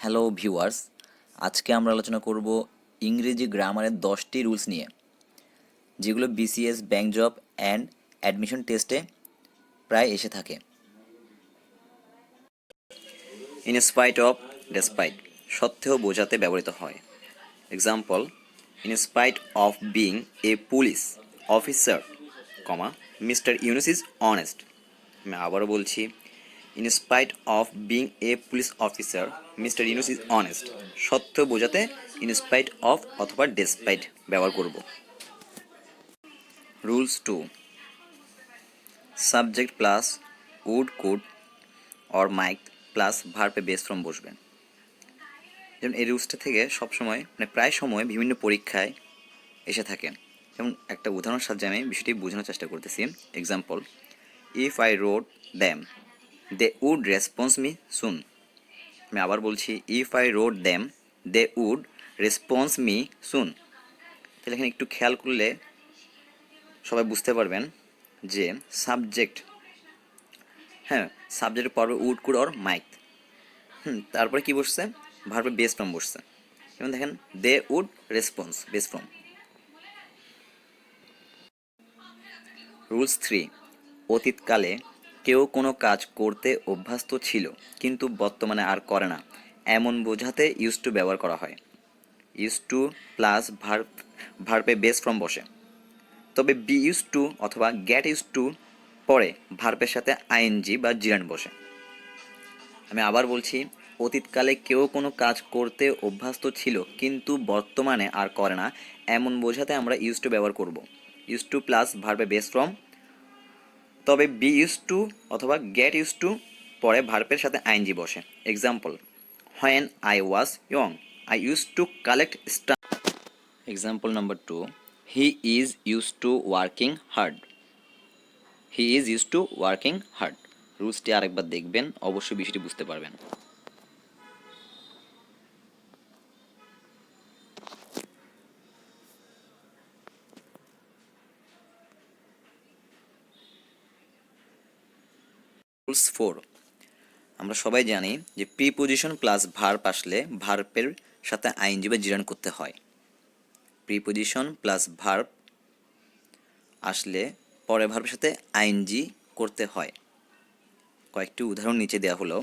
Hello viewers, আজকে আমরা আলোচনা করব ইংরেজি গ্রামারের 10টি রুলস নিয়ে, যেগুলো BCS, bank job and admission টেস্টে প্রায় এসে থাকে। ইন স্পাইট অফ, ডেসপাইট, সত্ত্বেও বোঝাতে ব্যবহৃত হয়। Example, in spite of being a police officer, comma, mister Yunus is honest. আমি আবারও বলছি, in spite of being a police officer mister Yunus is honest, সত্ত্বেও বোঝাতে ইন স্পাইট অফ অথবা ডেসপাইট ব্যবহার করব। Rules 2, subject plus would, could or might plus ভার্বে base form বসবে। যেমন এই রুলসটা থেকে সবসময় প্রায় সময় বিভিন্ন পরীক্ষায় এসে থাকে। যেমন একটা উদাহরণের সাহায্যে আমি বিষয়টি বোঝানোর চেষ্টা করতেছি। Example, if I rode them they would response me soon. আমি আবার বলছি, if I rode them they would response me soon. তাহলে এখানে একটু খেয়াল করলে সবাই বুঝতে পারবেন যে সাবজেক্ট, হ্যাঁ, সাবজেক্টের পরে উড, কুড অর মাইক, তারপরে কি বসছে, ভার্বে বেস ফ্রম বসছে। যেমন দেখেন, they would response, base from. Rules 3, অতীতকালে কেউ কোনো কাজ করতে অভ্যস্ত ছিল কিন্তু বর্তমানে আর করে না, এমন বোঝাতে ইউজ টু ব্যবহার করা হয়। ইউজ টু প্লাস ভার্বে বেস ফ্রম বসে। তবে বি ইউজ টু অথবা গেট ইউজ টু পরে ভার্বের সাথে আইএনজি বা জিরান বসে। আমি আবার বলছি, অতীতকালে কেউ কোনো কাজ করতে অভ্যস্ত ছিল কিন্তু বর্তমানে আর করে না, এমন বোঝাতে আমরা ইউজ টু ব্যবহার করব। ইউজ টু প্লাস ভার্বে বেস ফ্রম। তবে বি ইউজ টু অথবা গেট ইউজ টু পরে ভার্বের সাথে আইএনজি বসে। Example, when I was young I use to collect stamp. Example number 2, he is use to working hard. He is use to working hard. রুলসটি আরেকবার দেখবেন, অবশ্যই বিষয়টি বুঝতে পারবেন। রুলস 4, আমরা সবাই জানি যে প্রিপোজিশন প্লাস ভার্ব আসলে ভার্বের সাথে আইএনজি বা জিরান করতে হয়। প্রিপোজিশন প্লাস ভার্ব আসলে পরে ভার্বের সাথে আইএনজি করতে হয়। কয়েকটি উদাহরণ নিচে দেওয়া হলো।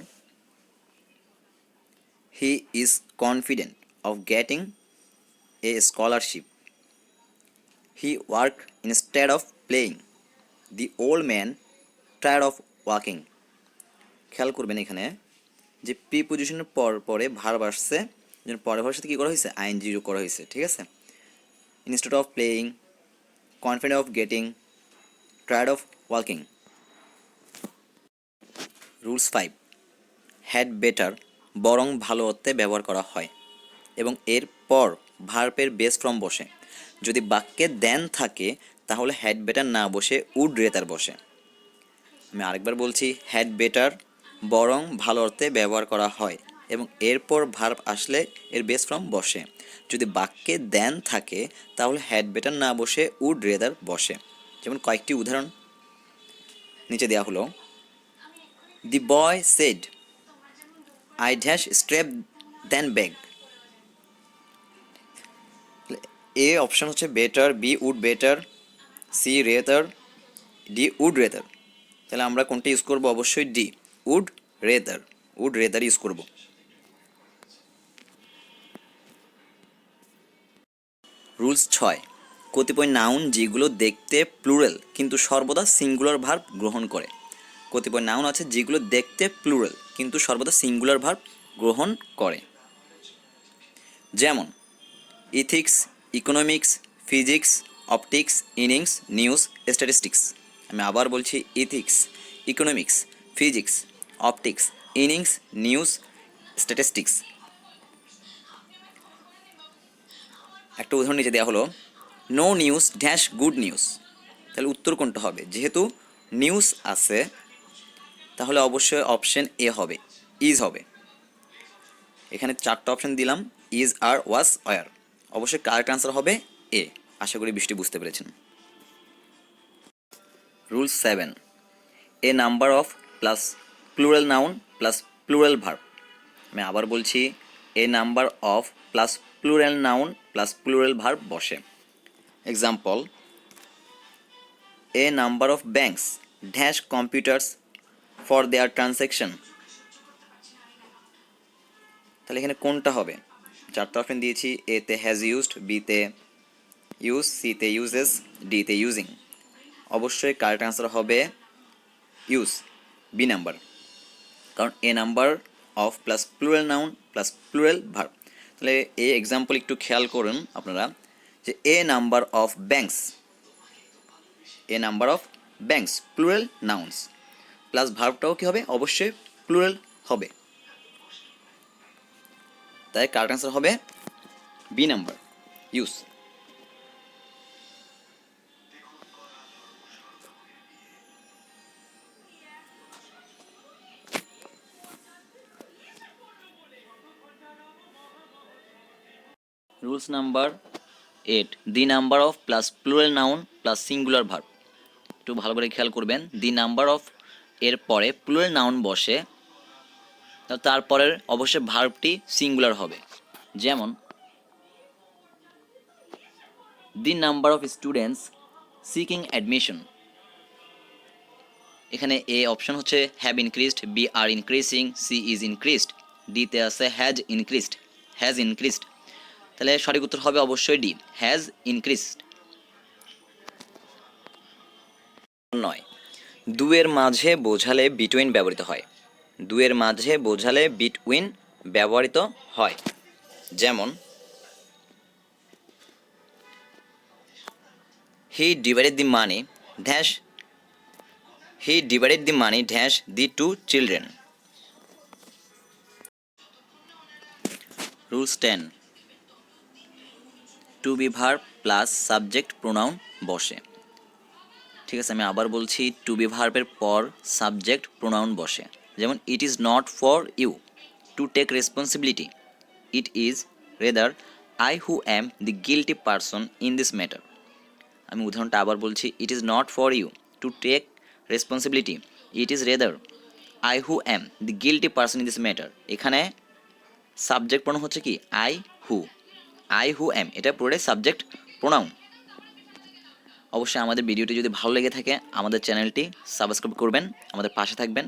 He is confident of getting a scholarship. He work instead of playing. The old man tired of walking. খেয়াল করবেন এখানে যে প্রিপোজিশনের পরে ভার্ব আসছে, পরের ভার্বের সাথে কী করা হয়েছে, আইএনজি যোগ করা হয়েছে, ঠিক আছে। Instead of playing, confident of getting, tired of walking. Rules 5, had better বরং ভালো অর্থে ব্যবহার করা হয় এবং এর পর ভার্বের বেস ফ্রম বসে। যদি বাক্যে দেন থাকে তাহলে হ্যাড বেটার না বসে উড রেতার বসে। আমি আরেকবার বলছি, হ্যাড বেটার বরং ভালো অর্থে ব্যবহার করা হয় এবং এরপর ভার্ব আসলে এর বেস ফ্রম বসে। যদি বাক্যে দেন থাকে তাহলে হ্যাড বেটার না বসে উড রেদার বসে। যেমন কয়েকটি উদাহরণ নিচে দেওয়া হলো। The boy said I dash strap then bag. A option হচ্ছে better, B would better, C rather, D would rather. তাহলে আমরা কোনটা ইউজ করবো, অবশ্যই D, would rather. Would rather use করব। রুলস 6, কতিপয় নাউন যেগুলো দেখতে প্লুরাল কিন্তু সর্বদা সিঙ্গুলার ভার্ব গ্রহণ করে। কতিপয় নাউন আছে যেগুলো দেখতে প্লুরাল কিন্তু সর্বদা সিঙ্গুলার ভার্ব গ্রহণ করে। যেমন ethics, economics, physics, optics, innings, news, statistics. আমি আবার বলছি, ethics, economics, physics, optics, innings, news, statistics. একটা উদাহরণ নিচে দেওয়া হলো, no news dash good news. তাহলে উত্তর কোনটা হবে, যেহেতু নিউজ আছে তাহলে অবশ্যই অপশন এ হবে, ইজ হবে। এখানে 4টা অপশন দিলাম, ইজ, আর, ওয়াজ, ওয়ার। অবশ্যই কারেক্ট আনসার হবে এ। আশা করি বিষয়টি বুঝতে পেরেছেন। Rule 7, a number of plus plural noun plus plural verb. আমি আবার বলছি, a number of plus plural noun plus plural verb বসে। Example, a number of banks dash computers for their transaction. তাহলে এখানে কোনটা হবে? চারটা অপশন দিয়েছি, এতে হ্যাজ ইউজড, বিতে ইউজ, সিতে ইউজেস, ডিতে ইউজিং। অবশ্যই কারেক্ট আনসার হবে ইউজ, বি নাম্বার। কারণ a number of plus plural noun plus plural verb. তাহলে এই এক্সাম্পল একটু খেয়াল করুন আপনারা, যে a number of banks, a number of banks plural nouns, plus ভার্বটাও কী হবে? অবশ্যই প্লুরাল হবে। তাই কারেক্ট আনসার হবে B number, use. Rules number 8, the number of plus plural noun plus singular verb. একটু ভালো করে খেয়াল করবেন, দি নাম্বার অফ এর পরে প্লুরাল নাউন বসে, তারপরের অবশ্যই ভার্বটি সিঙ্গুলার হবে। যেমন, the number of students seeking admission. এখানে এ অপশন হচ্ছে have increased, B are increasing, C is increased, ডিতে আছে হ্যাজ ইনক্রিজড, হ্যাজ ইনক্রিজড। তাহলে সঠিক উত্তর হবে অবশ্যই ডি, হ্যাজ ইনক্রিজড। 9, দুয়ের মাঝে বোঝালে বিটুইন ব্যবহৃত হয়। দুয়ের মাঝে বোঝালে বিটউইন ব্যবহৃত হয়। যেমন, he divided the money dash, he divided the money dash the two children. Rules 10, to be verb plus subject pronoun বসে। ঠিক আছে, আমি আবার বলছি, টু বি ভার্বের পর সাবজেক্ট প্রোনাউন বসে। যেমন, it is not for you to take responsibility, it is rather I who am the guilty person in this matter. আমি উদাহরণটা আবার বলছি, it is not for you to take responsibility, it is rather I who am the guilty person in this matter. এখানে subject pronoun হচ্ছে কি? I who, I who অ্যাম, এটা পুরোটাই subject pronoun. অবশ্যই আমাদের ভিডিওটি যদি ভালো লেগে থাকে আমাদের চ্যানেলটি সাবস্ক্রাইব করবেন, আমাদের পাশে থাকবেন।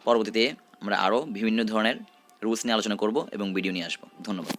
পরবর্তীতে আমরা আরও বিভিন্ন ধরনের রুলস নিয়ে আলোচনা করব এবং ভিডিও নিয়ে আসবো। ধন্যবাদ।